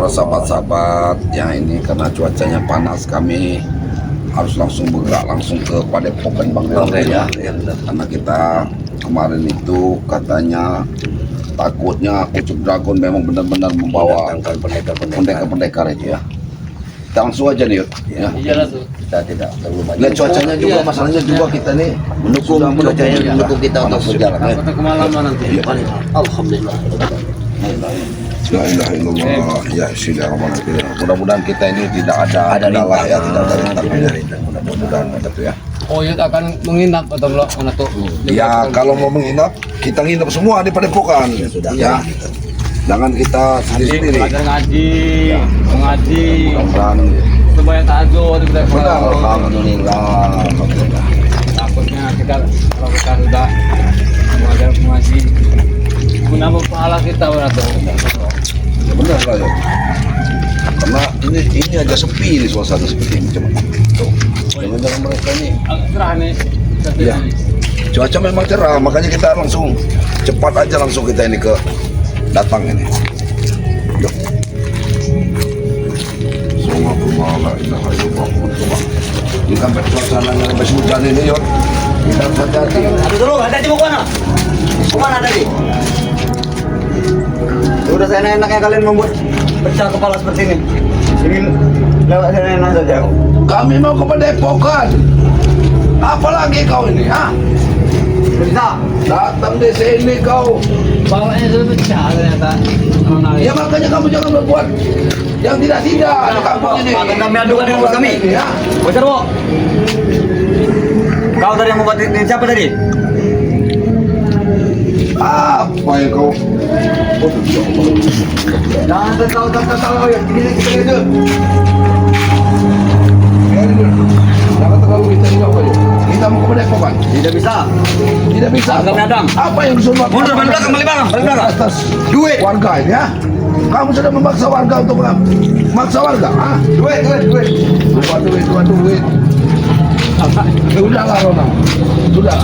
para sahabat-sahabat ya, ini karena cuacanya panas kami harus langsung bergerak langsung ke Padepokan Bang Delre ya, karena kita kemarin itu katanya takutnya Kucuk Dragon memang benar-benar membawa pendekar-pendekar itu ya. Kita langsung aja nih ya. Iya langsung. Kita tidak perlu banyak. Lihat cuacanya juga, masalahnya juga kita nih mendukung kita untuk berjalan. Takutnya kemalaman nanti. Alhamdulillah. La ilaha illallah. Ya bismillahirrahmanirrahim. Mudah-mudahan kita ini tidak ada kendala ya, tidak ada rintangan. Mudah-mudahan ada tuh ya. Oh ya akan menginap atau belum mana tuh? Ya kalau mau menginap, kita nginap semua di Padepokan. Ya. Jangan kita sendiri-sendiri. Belajar ngaji, mengaji, Dan supaya tahajud kita benar, kalau alhamdulillah. takutnya kita kalau kita sudah mengajar mengaji menambah pahala kita berarti. Ya benar lah ya. Karena ini aja sepi nih suasana seperti ini, coba. Tuh. Jangan-jangan mereka ini. Agak cerah nih. Ya. Cuaca memang cerah, makanya kita langsung cepat aja langsung kita ini ke datang ini. Yuk. Subhanallah, la ilaha illallah. Ini sampai suasananya sampai hujan ini, yuk. Kita harus hati-hati. Aduh dulu, hati-hati mau kemana? Kemana tadi? Udah saya enaknya kalian membuat pecah kepala seperti ini. Ingin lewat sana enak saja. Kami mau ke Padepokan. Apalagi kau ini, ha? Bisa. Datang di sini kau. Bawanya sudah pecah ternyata. Ya makanya kamu jangan berbuat yang tidak-tidak di kampung ini. Akan kami adukan dengan bos kami. Ya. Bocor, Bo. Kau tadi yang membuat ini siapa tadi? Apa yang kau? Jangan tertawa ya. Ini kita itu. Jangan terlalu kita ini apa ya? Kita mau ke Padepokan. Tidak bisa. Tidak bisa. Kami hadang. Apa yang disuruh? Mundur, balik belakang, balik belakang, balik belakang. Atas Duit. warga ini ya. Kamu sudah memaksa warga untuk memaksa warga, ah? Duit. Duit. Sudahlah Ronald. Sudah.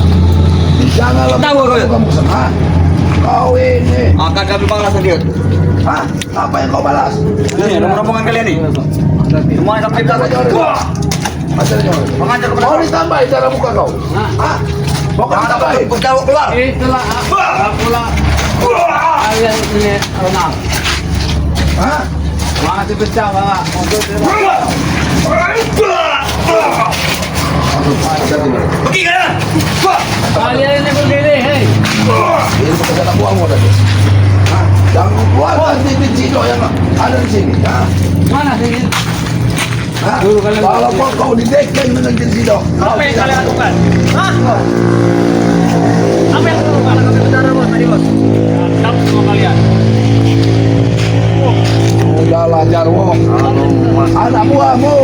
Janganlah Tahu kau. kamu kesana. Ah? Kau ini, Akan kami balas nanti. ah? Apa yang kau balas? Ini rombongan kalian nih. Semuanya sampai belakang. Wah. Mengajar kepada Mau ditambahin darah muka kau? Ah? Mau kau ditambahin? Berjauh keluar. Itulah pula kalian ini renang. Hah? Masih pecah banget. Pergi kalian. Kalian ini berdiri, hei. Ini pekerjaan buangmu tadi. Hah? Jangan keluarkan di Cino yang ada di sini. Hah? Mana sini? Hah? Dulu kalian- Kalau kau didekeng dengan Cino. Apa yang kalian lakukan? Hah? Apa yang kalian lakukan? Kami bicara bos tadi bos. Tetap semua kalian. Udahlah Jarwo. Anak buahmu.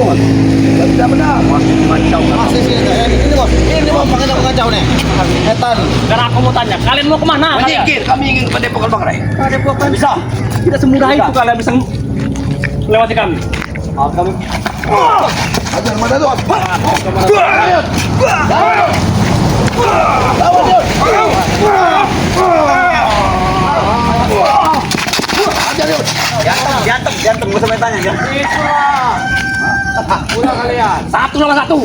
Tidak benar. Masih sini. Ini bos. Ini bos pakai pengacau nih. Setan. Sekarang aku mau tanya, kalian mau kemana? Menyingkir, kami ingin ke Padepokan Bang Rai. Padepokan bisa. Tidak semudah itu kalian bisa melewati kami. Kami Ajar mana tuh? Ajar yuk. Jantung, gak usah main tanya ya. Itulah. Udah kalian. Satu lawan satu.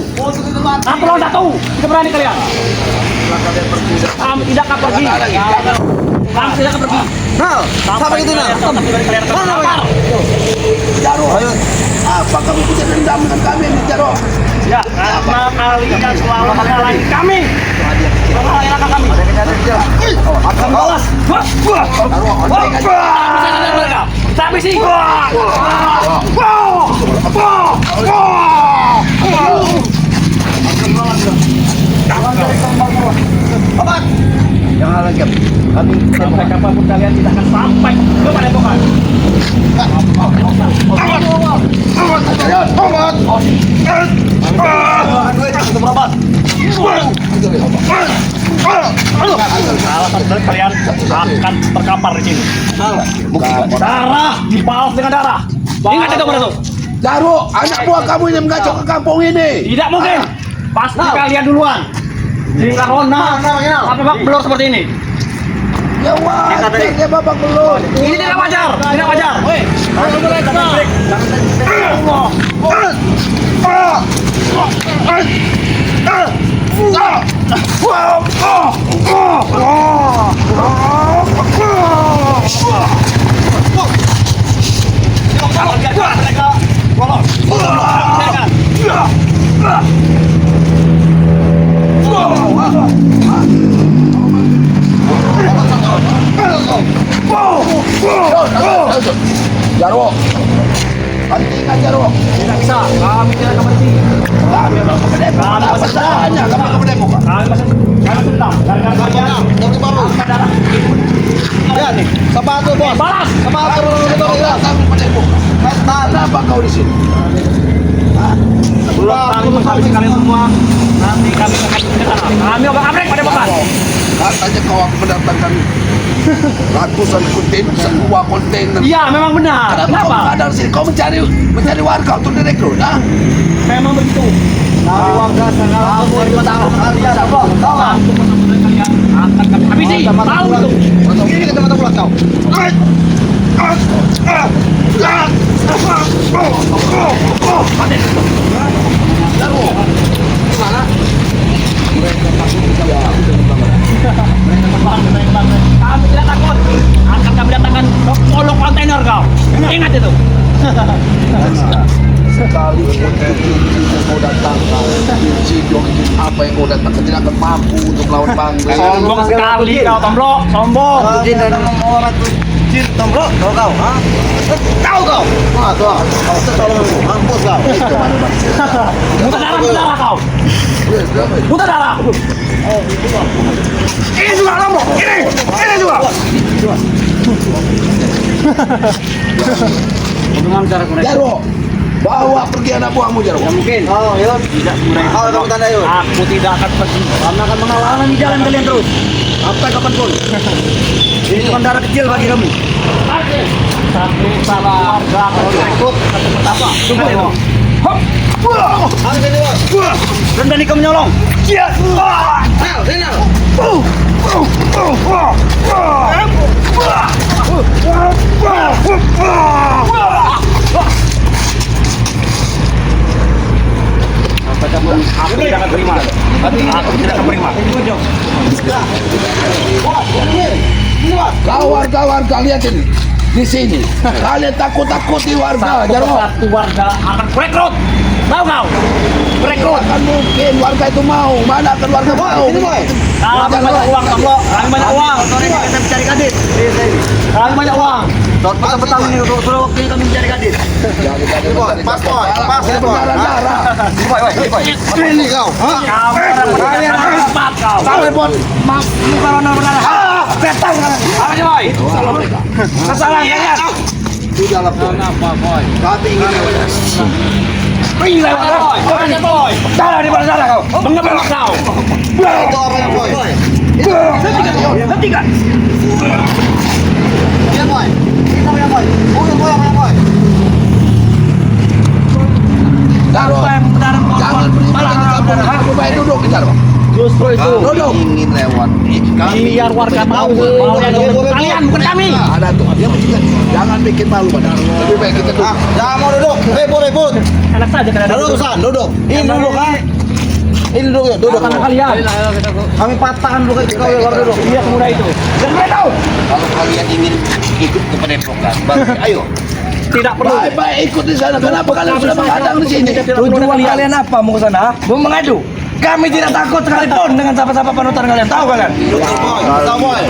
Satu lawan satu. Tidak berani kalian. Kami tidak akan pergi. Kami tidak akan pergi. Nah, siapa itu nah? Mana namanya? Jaro. Apa kamu punya dendam dengan kami, Jaro? Ya, karena kalian selalu menghalangi kami. Menghalangi kami. Akan balas. Tapi sih. Obat. Jangan lagi. Kami Sampai kapanpun kalian tidak akan sampai ke Padepokan. untuk berobat. Alasan kalian akan terkapar di sini. Darah dibalas dengan darah. Ingat itu pada tuh. Jaro, anak buah kamu ini mengacau ke kampung ini. Tidak mungkin. Pasti kalian duluan. Jika Rona apa bak belur seperti ini. Ya wajar dia babak belur. Ini tidak wajar, tidak wajar. Kamu boleh Jarwo. Penting aja Jarwo. Tidak bisa. Kami tidak akan berhenti. Kami memang kepedepok. Kami Apa masih salahnya kami kepedepok? Kami sedang. Gara-gara kalian. Yang baru. Lihat nih, sepatu bos. Balas. Sepatu Kami kepedepok. Kenapa kau di sini? Belum kami menghabisi kalian semua. Nanti kami akan ke sana. Kami akan abrek pada bapak. Katanya kau akan mendatangkan ratusan kontainer, sebuah kontainer. Iya, memang benar. Kenapa kau Kenapa? ada di sini? Kau mencari warga untuk direkrut, ah? Memang begitu. Kami warga sangat bertanggung kalian. Tahu nggak? Kalian akan kami habisi. Tahu itu. Ini kita mata pulang kau. Kami tidak takut. Akan kami datangkan kolong kontainer kau. Ingat itu. Sekali kau datangkan video apa yang kau datangkan tidak akan mampu untuk melawan bangsa. Sombong sekali kau, Tombro. Sombong. Jin dan orang tuh jin tombro, tahu kau? Hah? Tahu kau? Ah, tuh. Kau selalu mampus kau. Muntah darah kau. Muntah darah. Ini juga lombok. Ini juga. Bagaimana cara mereka? Jarwo, bawa pergi anak buahmu Jarwo. Ya mungkin. Oh, yuk. Tidak mudah. Oh, kamu tanda yuk. Aku tidak akan pergi. Kami akan mengawal di jalan kalian terus. Sampai kapanpun. Ini cuma darah kecil bagi kami. Satu salah warga kalau direkrut satu pertama. Coba itu. Hop. Harus ini, bos. Berani kau menyolong. Iya. Nah, sini. Sampai kamu aku tidak akan terima. Aku tidak akan terima. Kau warga-warga lihat ini di sini. Kalian takut-takuti warga Jarwo. Satu warga akan rekrut. Tahu kau? Rekrut. Akan mungkin warga itu mau. Mana akan warga mau? Ini, boy. Kami banyak uang, Tombro. Kami banyak uang. Kita mencari kadit. Kami banyak uang. Petang ini sudah waktunya kami mencari kadit. Pas, boy. Pas, Ini boy. darah. Ini kau. Hah? Kalian harus cepat kau. Sampai pun Bukan benar-benar. Petang kalian. Apa sih, boy? Kesalahan kalian. Sudahlah boy. Kenapa, boy? Kami ingin Gila, boy. Boy, boy. Darah di mana darah kau? Mengebelak kau. Itu apa yang boy? Hentikan. Iya, boy. Itu apa yang boy? Boy, apa yang boy? Jarwo. Jangan beribadah. Kamu baik duduk Jarwo. Justru itu. Duduk. Ingin lewat. Biar warga tahu yang kalian bukan kami. Ada tuh dia mencegah. Jangan bikin malu pada. Lebih baik kita duduk. Jangan mau duduk. Ribut. Enak saja kalian. Duduk, San. Duduk. Ini duduk, ha? Ini duduk, ya. Duduk. Karena kalian. Kami patahkan dulu kau ya, baru duduk. Iya semudah itu. Dan kalian tahu. Kalau kalian ingin ikut ke padepokan, ayo. Tidak perlu. Baik-baik ikut di sana. Kenapa kalian sudah menghadang di sini? Tujuan kalian apa mau ke sana? Mau mengadu? Kami tidak takut sekalipun dengan siapa-siapa panutan kalian. Tahu kalian? Tahu, boy.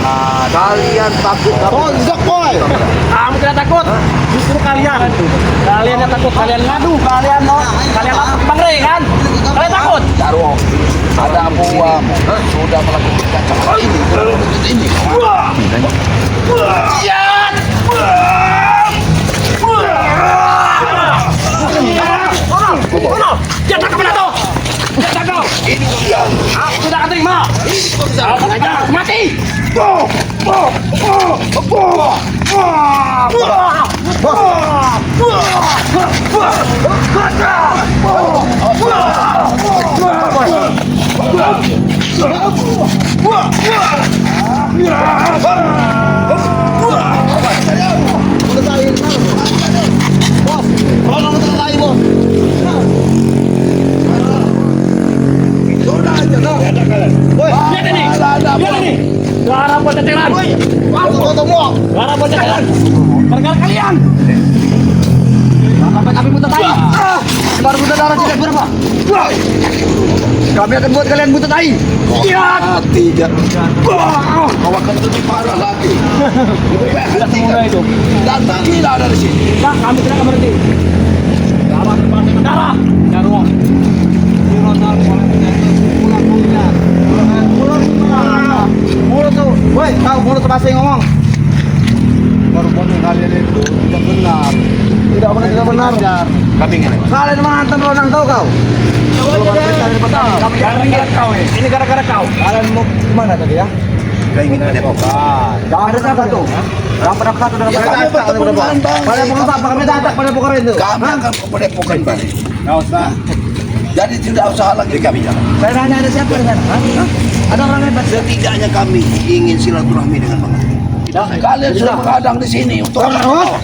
Kalian takut Bojok, boy. Kami tidak takut. Justru kalian. Kalian yang takut. Kalian ngadu. Kalian mau. Kalian lapor Bang Rey kan? Kalian takut. Jarwo. Ada buahmu sudah melakukan kacau ini. Siap. Jangan kemana tuh? Jangan kau. Aku tidak akan terima. Kau mengajar mati. Lihat ini. Lihat ini. Darah berceceran. Darah berceceran. Gara-gara kalian. Sampai kami muntah tadi. Baru buta darah tidak berapa? Kami akan buat kalian buta tai. Iya, tidak. Kau akan lebih parah lagi. Lebih baik hentikan. itu. Dan gila dari sini. Nah, kami tidak akan berhenti. Darah terbang dengan darah. Jarwo. Mulut tuh, woi, tahu mulut masih ngomong. Baru kalian itu tidak benar. Tidak benar. Kami ingin lewat. Kalian mantan Ronang tahu kau? Gara-gara kau ini. Ini gara-gara kau. Kalian mau kemana tadi ya? Keinginan demokrat. Jangan ada siapa tuh. Rapat satu dengan Ya, kami bertemu dengan Bang. Pada pukul apa? Kami datang pada pukul itu. Kami akan ke Padepokan Bali. Nggak usah. Jadi tidak usah lagi kami jalan. Saya nanya ada siapa di sana? Hah? Ada orang hebat. Setidaknya kami ingin silaturahmi dengan Bang. Tidak. Kalian sudah menghadang di sini untuk apa?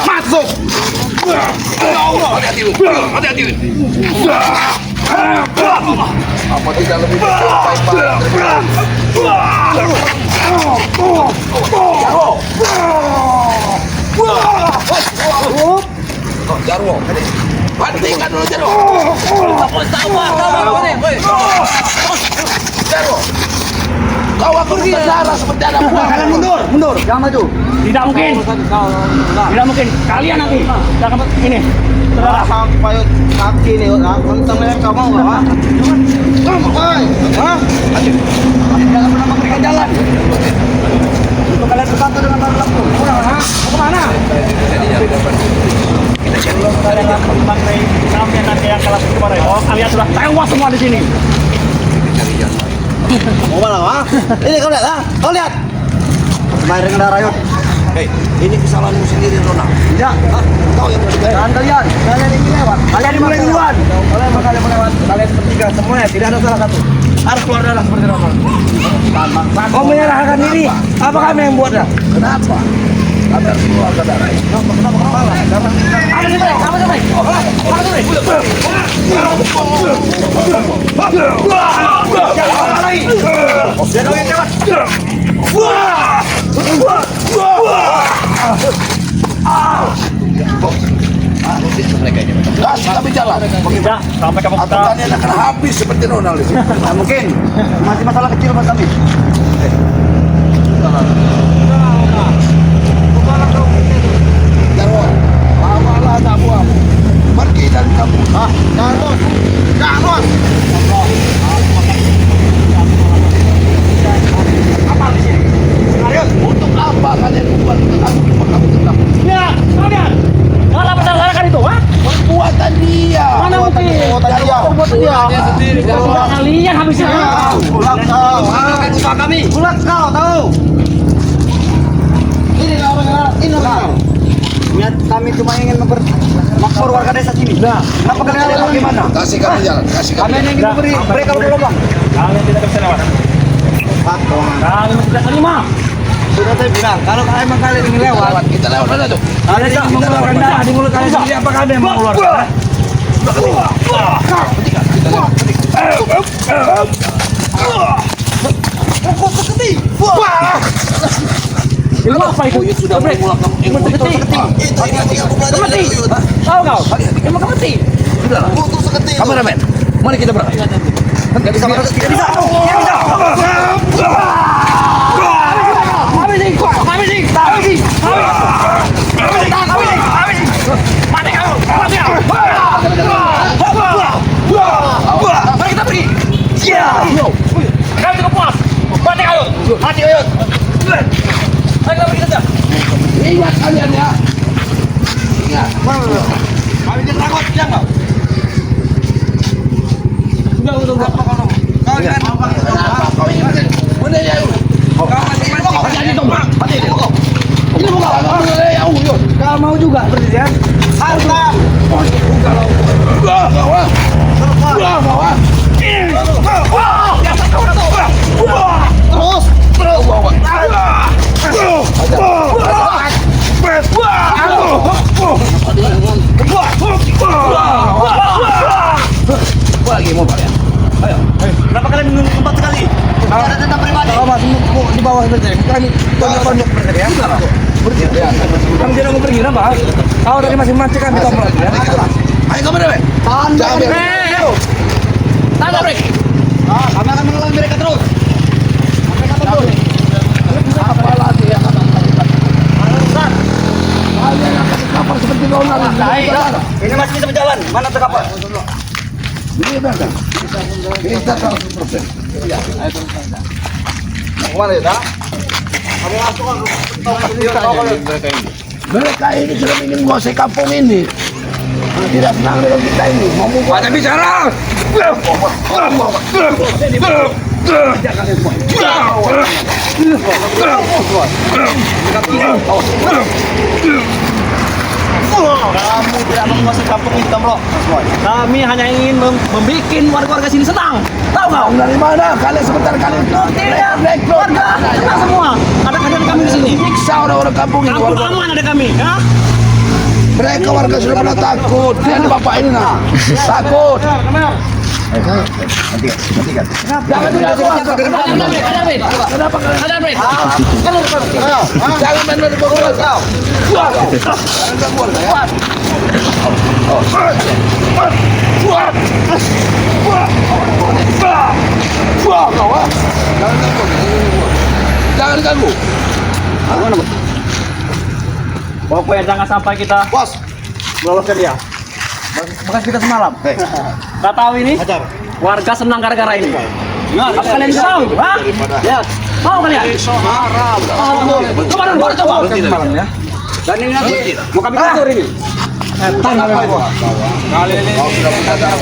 Masuk. Apa tidak lebih baik Jarwo, hentikan dulu Jarwo. Jarwo, kau akan berbicara seperti anak buah. Kalian mundur, jangan maju. Tidak mungkin. Tidak mungkin. Kalian nanti akan ini. Saudara. Sampai kaki nih, kenceng leher kamu enggak? Sampai, hah? Jangan pernah memberikan jalan. Untuk kalian bersatu dengan baru langsung. Mau kemana? Belum kalian akan memakai kami nanti yang kelas kemarin. Oh, kalian sudah tewas semua di sini. Mau mana, ha? Ini kau lihat, ha? Kau lihat. Kemarin dengan darah yuk. Hei, ini kesalahanmu sendiri, Ronald. Tidak, Kau yang bersalah. jangan kalian ini lewat. Kalian mulai duluan. Kalian melewat. Kalian bertiga semuanya, tidak ada salah satu. Harus keluar darah seperti normal. Kau menyerahkan diri. Apa kami yang buatnya? Kenapa? Kami harus keluar ke darah. Kenapa? Ada di mana? Apa sampai? Gas, kami jalan. Tidak, sampai kamu Atau kalian akan habis seperti Ronald di sini. Tidak mungkin. Masih masalah kecil buat kami. Jarwo, bawalah anak buahmu. Pergi dari kamu. Jangan bos. Jangan bos. apa di sini? Ayo. Untuk apa kalian membuat aku cuma kamu tetap? Ya, kalian. Kalau berdasarkan itu, ha? Perbuatan dia. Mana mungkin? Buat dia. Sudah kalian habisnya. Pulang kau. Usaha kami. Pulang kau tahu. Ini orang ini orang. Niat kami cuma ingin makmur warga desa sini. Nah, kenapa kalian ada bagaimana? Kasih kami jalan, kasih Kami kami. ingin memberi mereka udah lubang. Kalian tidak bisa lewat. Kalian tidak terima. Sudah saya bilang, kalau emang kalian ingin lewat, Kita lewat mana tuh? kalian ingin mengeluarkan darah di mulut kalian sendiri, apa kami yang mengeluarkan? Ilmu apa itu? Uyut sudah mengulang kamu. Ilmu seketi. Itu ingat aku belajar Seketi. dari Uyut. Tahu kau? Ilmu seketi. Sudah. Untuk seketi. Kameramen, mari kita berangkat. Tidak bisa, tidak bisa. Ingat kalian ya. Ingat. Kami jangan takut, jangan. Kau jangan apa? Kenapa kau ingat? Mana ya Uyut? Kau masih ini bukan. Ini bukan. Mana ya Uyut? Kau mau juga presiden? Harta. Lagi mau kalian. Ayo. Kenapa kalian menunggu tempat sekali? Ada tentang pribadi. Kau masih di bawah saja. Kami tunjuk presiden ya. Kami tidak mau pergi, kenapa? Kau dari masing-masing kami tolong. Ayo kamu deh. Jangan Tanda break. Kami akan melawan mereka terus. Sampai kapanpun. apa lagi yang akan kita lakukan? Kalian akan kapal seperti Ronald. Ini masih bisa berjalan. Mana tuh kapal? Ini berapa? Kita 100%. Kemana ya? Kami masuk Mereka ini sudah ingin menguasai kampung ini. Tidak senang dengan kita ini. Mau Ada bicara. Kamu tidak menguasai kampung ini, bro. Kami hanya ingin membuat warga-warga sini senang. Tahu nggak? dari mana? Kalian sebentar kalian Tidak. Warga senang semua. Ada kalian kami di sini. Siksa orang-orang kampung ini. Kampung aman ada kami. Ya? Mereka warga sudah pada takut. Lihat bapak ini nah. Takut. Jangan jangan main berbohong. Jangan diganggu. Pokoknya jangan sampai kita Bos, meloloskan dia. Bekas kita semalam. Nggak tahu ini? Warga senang gara-gara ini. Apa kalian tahu? Hah? Ya. Tahu kalian? Coba dulu, baru coba. Semalam ya. Dan ini nanti mau kami atur ini. Kali ini kau sudah mendadak.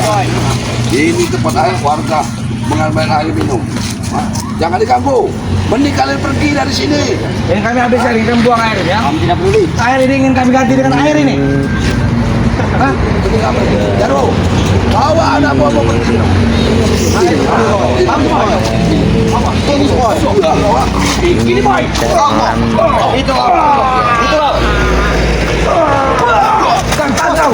Ini tempat air warga mengambil air minum. Jangan diganggu. Mending kalian pergi dari sini. Ini kami habis air, kami buang air ya. Kami tidak peduli. Air ini ingin kami ganti dengan air ini. Hah? Mending apa? Jaro. Bawa anak buah pergi. Ini boy. Itu. Tangkap.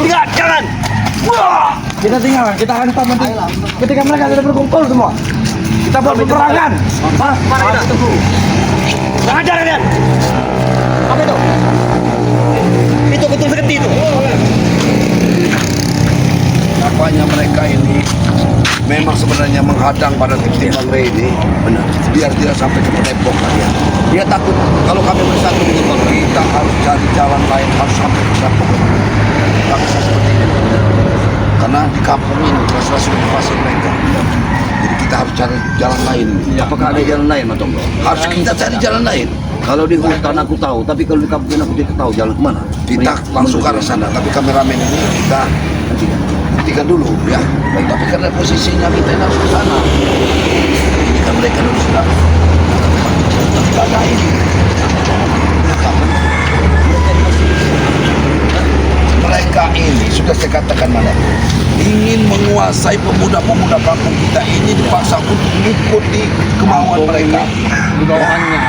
Enggak, jangan. Kita tinggal, kita akan tetap nanti. Ketika mereka sudah berkumpul semua, kita buat peperangan. Mana kita? Jangan ajar kalian. Apa itu? Itu betul sekali itu. Nampaknya mereka ini memang sebenarnya menghadang pada tim Bang Rey ini. Benar. Biar tidak sampai ke Depok kalian. Dia takut kalau kami bersatu dengan Bang Rey, kita harus cari jalan lain, harus sampai ke Depok. Bangsa seperti ini. Karena di kampung ini sudah dikuasai mereka. Jadi kita harus cari jalan lain. Apakah ada jalan lain, Mas Tonggo? Harus kita cari jalan lain. Kalau di hutan aku tahu, tapi kalau di kampung aku tidak tahu jalan kemana. Kita langsung ke arah sana. Tapi kameramen ini kita hentikan dulu ya. Baik, tapi karena posisinya kita yang harus ke sana. Ini kan mereka dulu sudah. Tapi ada ini. Mereka ini sudah saya katakan mana ingin menguasai pemuda-pemuda kampung kita ini dipaksa untuk mengikuti kemauan mereka. di bawahannya.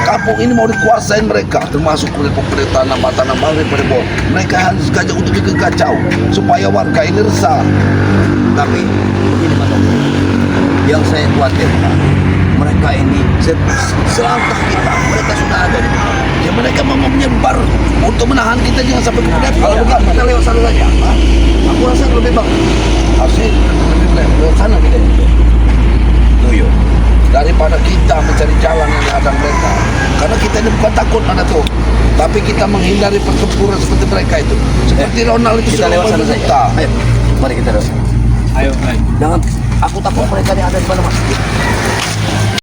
Kampung ini mau dikuasain mereka, termasuk kulit-kulit tanah-tanah pada bawah. Mereka harus sengaja untuk bikin kacau supaya warga ini resah. Tapi begini, Mas Tonggo, yang saya khawatirkan, mereka ini selangkah kita, mereka sudah ada di depan. Ya mereka mau menyebar untuk menahan kita jangan sampai ke Depok. Kalau begitu kita lewat sana saja. Aku rasa lebih bagus. Harusnya lebih baik lewat sana kita. Tuyo. Daripada kita mencari jalan yang ada mereka. Karena kita ini bukan takut ada tuh. Tapi kita menghindari pertempuran seperti mereka itu. Seperti Ronald itu Kita sudah lewat sana membunuh saja. kita. Ayo, mari kita lewat. Ayo, ayo. Jangan, aku takut mereka ini ada di mana, Mas.